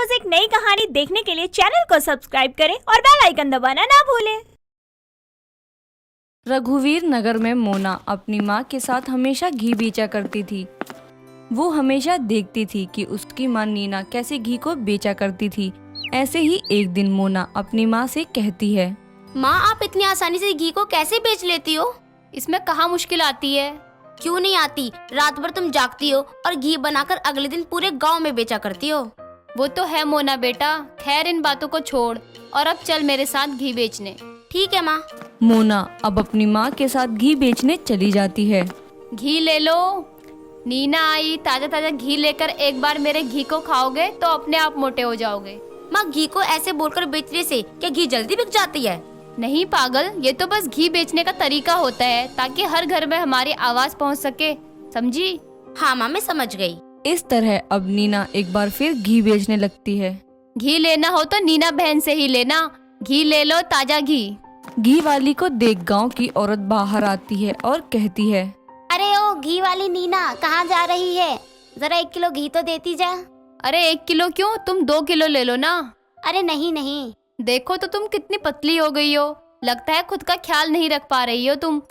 रोज एक नई कहानी देखने के लिए चैनल को सब्सक्राइब करें और बेल आइकन दबाना ना भूलें। रघुवीर नगर में मोना अपनी माँ के साथ हमेशा घी बेचा करती थी। वो हमेशा देखती थी कि उसकी माँ नीना कैसे घी को बेचा करती थी। ऐसे ही एक दिन मोना अपनी माँ से कहती है, माँ आप इतनी आसानी से घी को कैसे बेच लेती हो? इसमें कहाँ मुश्किल आती है? क्यों नहीं आती, रात भर तुम जागती हो और घी बनाकर अगले दिन पूरे गांव में बेचा करती हो। वो तो है मोना बेटा, खैर इन बातों को छोड़ और अब चल मेरे साथ घी बेचने। ठीक है माँ। मोना अब अपनी माँ के साथ घी बेचने चली जाती है। घी ले लो। नीना आई ताजा ताजा घी लेकर एक बार मेरे घी को खाओगे तो अपने आप मोटे हो जाओगे। माँ घी को ऐसे बोलकर बेचने से क्या घी जल्दी बिक जाती है? नहीं पागल, ये तो बस घी बेचने का तरीका होता है ताकि हर घर में हमारी आवाज पहुंच सके, समझी? हाँ माँ मैं समझ गई। इस तरह अब नीना एक बार फिर घी बेचने लगती है। घी लेना हो तो नीना बहन से ही लेना। घी ले लो, ताजा घी। घी वाली को देख गांव की औरत बाहर आती है और कहती है, अरे ओ घी वाली नीना कहाँ जा रही है? जरा 1 किलो घी तो देती जा। अरे 1 किलो क्यों, तुम 2 किलो ले लो ना। अरे नहीं नहीं। देखो तो तुम कितनी पतली हो गई हो, लगता है खुद का ख्याल नहीं रख पा रही हो तुम।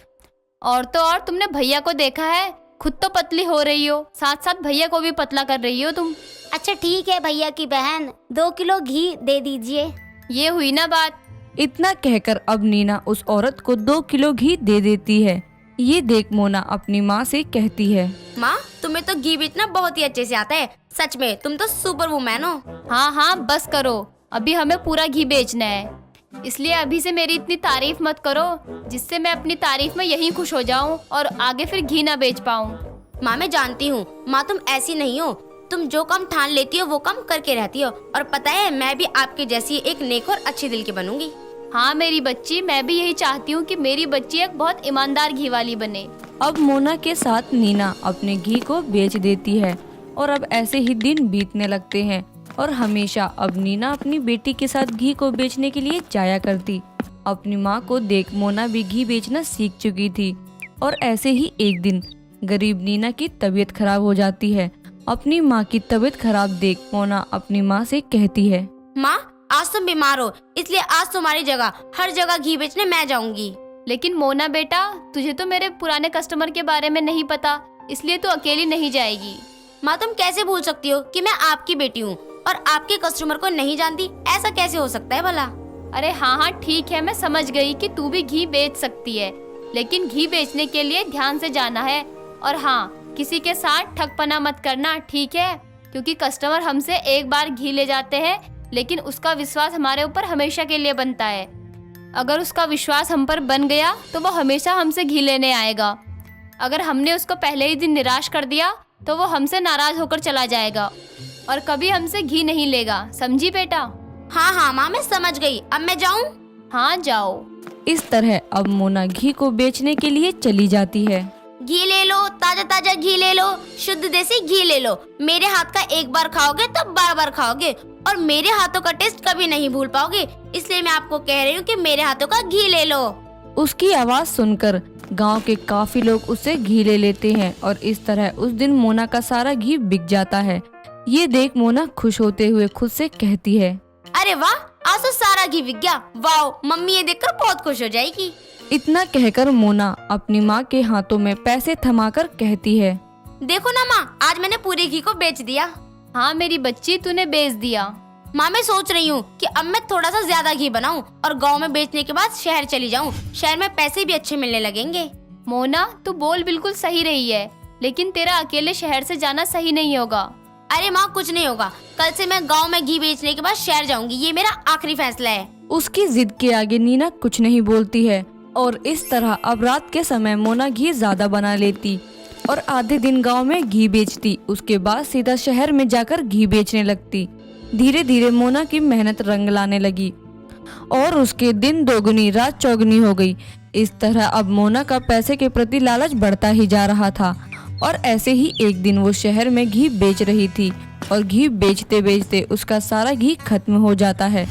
और तो और तुमने भैया को देखा है, खुद तो पतली हो रही हो, साथ साथ भैया को भी पतला कर रही हो तुम। अच्छा ठीक है भैया की बहन, 2 किलो घी दे दीजिए। ये हुई ना बात। इतना कहकर अब नीना उस औरत को 2 किलो घी दे देती है। ये देख मोना अपनी माँ से कहती है, माँ तुम्हें तो घी बेचना बहुत ही अच्छे से आता है, सच में तुम तो सुपर वुमैन हो। हाँ हाँ बस करो, अभी हमें पूरा घी बेचना है, इसलिए अभी से मेरी इतनी तारीफ मत करो जिससे मैं अपनी तारीफ में यहीं खुश हो जाऊं और आगे फिर घी ना बेच पाऊं। माँ मैं जानती हूँ, माँ तुम ऐसी नहीं हो, तुम जो काम ठान लेती हो वो काम करके रहती हो। और पता है मैं भी आपके जैसी एक नेक और अच्छे दिल की बनूंगी। हाँ मेरी बच्ची, मैं भी यही चाहती हूँ कि मेरी बच्ची एक बहुत ईमानदार घी वाली बने। अब मोना के साथ नीना अपने घी को बेच देती है और अब ऐसे ही दिन बीतने लगते हैं और हमेशा अब नीना अपनी बेटी के साथ घी को बेचने के लिए जाया करती। अपनी माँ को देख मोना भी घी बेचना सीख चुकी थी और ऐसे ही एक दिन गरीब नीना की तबीयत खराब हो जाती है। अपनी माँ की तबीयत खराब देख मोना अपनी माँ से कहती है, माँ आज तुम बीमार हो, इसलिए आज तुम्हारी जगह हर जगह घी बेचने मैं जाऊंगी। लेकिन मोना बेटा, तुझे तो मेरे पुराने कस्टमर के बारे में नहीं पता, इसलिए तू अकेली नहीं जाएगी। माँ तुम कैसे भूल सकती हो कि मैं आपकी बेटी हूँ और आपके कस्टमर को नहीं जानती? ऐसा कैसे हो सकता है भला? अरे हाँ हाँ ठीक है, मैं समझ गई कि तू भी घी बेच सकती है, लेकिन घी बेचने के लिए ध्यान से जाना है। और हाँ, किसी के साथ ठगपना मत करना, ठीक है? क्योंकि कस्टमर हमसे एक बार घी ले जाते हैं, लेकिन उसका विश्वास हमारे ऊपर हमेशा के लिए बनता है। अगर उसका विश्वास हम पर बन गया तो वो हमेशा हमसे घी लेने आएगा। अगर हमने उसको पहले ही दिन निराश कर दिया तो वो हमसे नाराज होकर चला जाएगा और कभी हमसे घी नहीं लेगा, समझी बेटा? हाँ हाँ माँ मैं समझ गई, अब मैं जाऊँ? हाँ जाओ। इस तरह अब मोना घी को बेचने के लिए चली जाती है। घी ले लो, ताजा ताजा घी ले लो, शुद्ध देसी घी ले लो। मेरे हाथ का एक बार खाओगे तो बार बार खाओगे और मेरे हाथों का टेस्ट कभी नहीं भूल पाओगे, इसलिए मैं आपको कह रही हूँ कि मेरे हाथों का घी ले लो। उसकी आवाज सुनकर गांव के काफी लोग उससे घी ले लेते हैं और इस तरह उस दिन मोना का सारा घी बिक जाता है। ये देख मोना खुश होते हुए खुद से कहती है, अरे वाह आज तो सारा घी बिक गया, वाह मम्मी ये देखकर बहुत खुश हो जाएगी। इतना कहकर मोना अपनी माँ के हाथों में पैसे थमाकर कहती है, देखो ना माँ, आज मैंने पूरे घी को बेच दिया। हाँ मेरी बच्ची, तूने बेच दिया। माँ मैं सोच रही हूँ कि अब मैं थोड़ा सा ज्यादा घी बनाऊँ और गांव में बेचने के बाद शहर चली जाऊँ, शहर में पैसे भी अच्छे मिलने लगेंगे। मोना तू बोल बिल्कुल सही रही है, लेकिन तेरा अकेले शहर से जाना सही नहीं होगा। अरे माँ कुछ नहीं होगा, कल से मैं गांव में घी बेचने के बाद शहर जाऊंगी, ये मेरा आखिरी फैसला है। उसकी जिद के आगे नीना कुछ नहीं बोलती है और इस तरह अब रात के समय मोना घी ज्यादा बना लेती और आधे दिन गांव में घी बेचती। उसके बाद सीधा शहर में जाकर घी बेचने लगती। धीरे धीरे मोना की मेहनत रंग लाने लगी और उसके दिन दोगुनी रात चौगुनी हो गई। इस तरह अब मोना का पैसे के प्रति लालच बढ़ता ही जा रहा था और ऐसे ही एक दिन वो शहर में घी बेच रही थी और घी बेचते बेचते उसका सारा घी खत्म हो जाता है,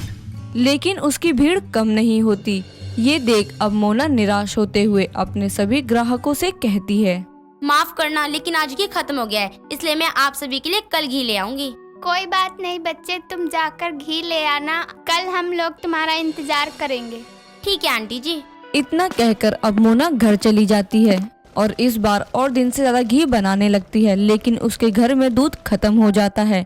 लेकिन उसकी भीड़ कम नहीं होती। ये देख अब मोना निराश होते हुए अपने सभी ग्राहकों से कहती है, माफ करना लेकिन आज घी खत्म हो गया है, इसलिए मैं आप सभी के लिए कल घी ले आऊंगी। कोई बात नहीं बच्चे, तुम जाकर घी ले आना, कल हम लोग तुम्हारा इंतजार करेंगे। ठीक है आंटी जी। इतना कहकर अब मोना घर चली जाती है और इस बार और दिन से ज्यादा घी बनाने लगती है, लेकिन उसके घर में दूध खत्म हो जाता है।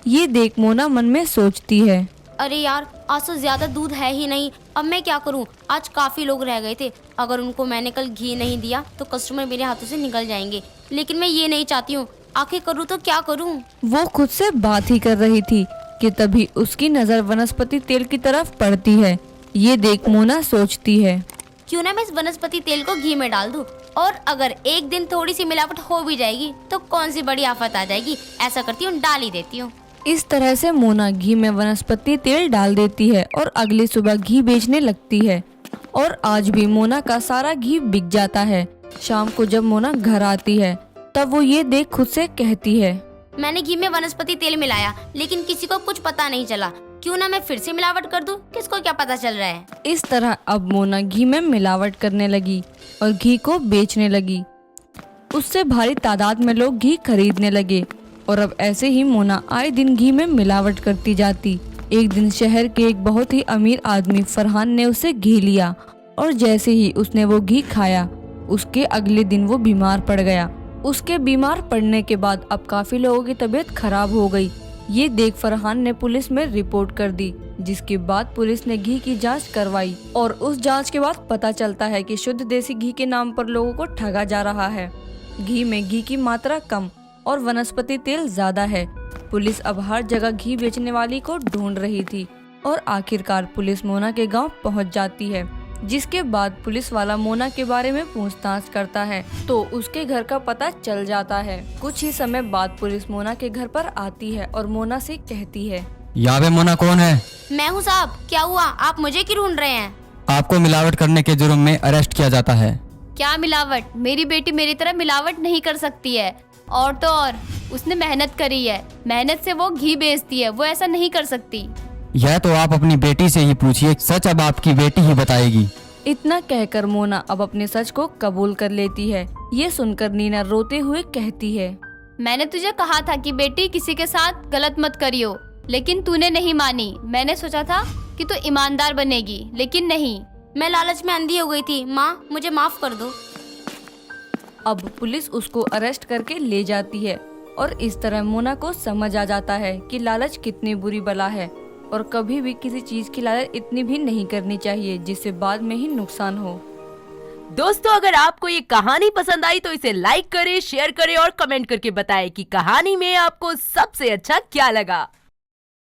ये देख मोना मन में सोचती है, अरे यार, आज तो ज्यादा दूध है ही नहीं, अब मैं क्या करूं? आज काफी लोग रह गए थे, अगर उनको मैंने कल घी नहीं दिया तो कस्टमर मेरे हाथों से निकल जाएंगे, लेकिन मैं ये नहीं चाहती हूँ। आखिर करूँ तो क्या करूँ? वो खुद से बात ही कर रही थी कि तभी उसकी नजर वनस्पति तेल की तरफ पड़ती है। ये देख मोना सोचती है, क्यों ना मैं इस वनस्पति तेल को घी में डाल दूं, और अगर एक दिन थोड़ी सी मिलावट हो भी जाएगी तो कौन सी बड़ी आफत आ जाएगी। ऐसा करती हूँ, डाल ही देती हूँ। इस तरह से मोना घी में वनस्पति तेल डाल देती है और अगली सुबह घी बेचने लगती है। और आज भी मोना का सारा घी बिक जाता है। शाम को जब मोना घर आती है तब वो ये देख खुद से कहती है, मैंने घी में वनस्पति तेल मिलाया, लेकिन किसी को कुछ पता नहीं चला। क्यों ना मैं फिर से मिलावट कर दूं, किसको क्या पता चल रहा है। इस तरह अब मोना घी में मिलावट करने लगी और घी को बेचने लगी। उससे भारी तादाद में लोग घी खरीदने लगे और अब ऐसे ही मोना आए दिन घी में मिलावट करती जाती। एक दिन शहर के एक बहुत ही अमीर आदमी फरहान ने उसे घी लिया और जैसे ही उसने वो घी खाया, उसके अगले दिन वो बीमार पड़ गया। उसके बीमार पड़ने के बाद अब काफी लोगों की तबीयत खराब हो गई। ये देख फरहान ने पुलिस में रिपोर्ट कर दी, जिसके बाद पुलिस ने घी की जांच करवाई और उस जांच के बाद पता चलता है कि शुद्ध देसी घी के नाम पर लोगों को ठगा जा रहा है। घी में घी की मात्रा कम और वनस्पति तेल ज्यादा है। पुलिस अब हर जगह घी बेचने वाली को ढूंढ रही थी और आखिरकार पुलिस मोना के गांव पहुंच जाती है, जिसके बाद पुलिस वाला मोना के बारे में पूछताछ करता है तो उसके घर का पता चल जाता है। कुछ ही समय बाद पुलिस मोना के घर पर आती है और मोना से कहती है, यहाँ पे मोना कौन है? मैं हूँ साहब, क्या हुआ? आप मुझे क्यों ढूंढ रहे हैं? आपको मिलावट करने के जुर्म में अरेस्ट किया जाता है। क्या मिलावट? मेरी बेटी मेरी तरह मिलावट नहीं कर सकती है। और तो और उसने मेहनत करी है, मेहनत से वो घी बेचती है, वो ऐसा नहीं कर सकती। यह तो आप अपनी बेटी से ही पूछिए, सच अब आपकी बेटी ही बताएगी। इतना कहकर मोना अब अपने सच को कबूल कर लेती है। ये सुनकर नीना रोते हुए कहती है, मैंने तुझे कहा था कि बेटी किसी के साथ गलत मत करियो, लेकिन तूने नहीं मानी। मैंने सोचा था कि तू ईमानदार बनेगी, लेकिन नहीं। मैं लालच में अंधी हो गई थी। माँ, मुझे माफ कर दो। अब पुलिस उसको अरेस्ट करके ले जाती है और इस तरह मोना को समझ आ जाता है कि लालच कितनी बुरी बला है और कभी भी किसी चीज की लालच इतनी भी नहीं करनी चाहिए जिससे बाद में ही नुकसान हो। दोस्तों, अगर आपको ये कहानी पसंद आई तो इसे लाइक करें, शेयर करें और कमेंट करके बताएं कि कहानी में आपको सबसे अच्छा क्या लगा।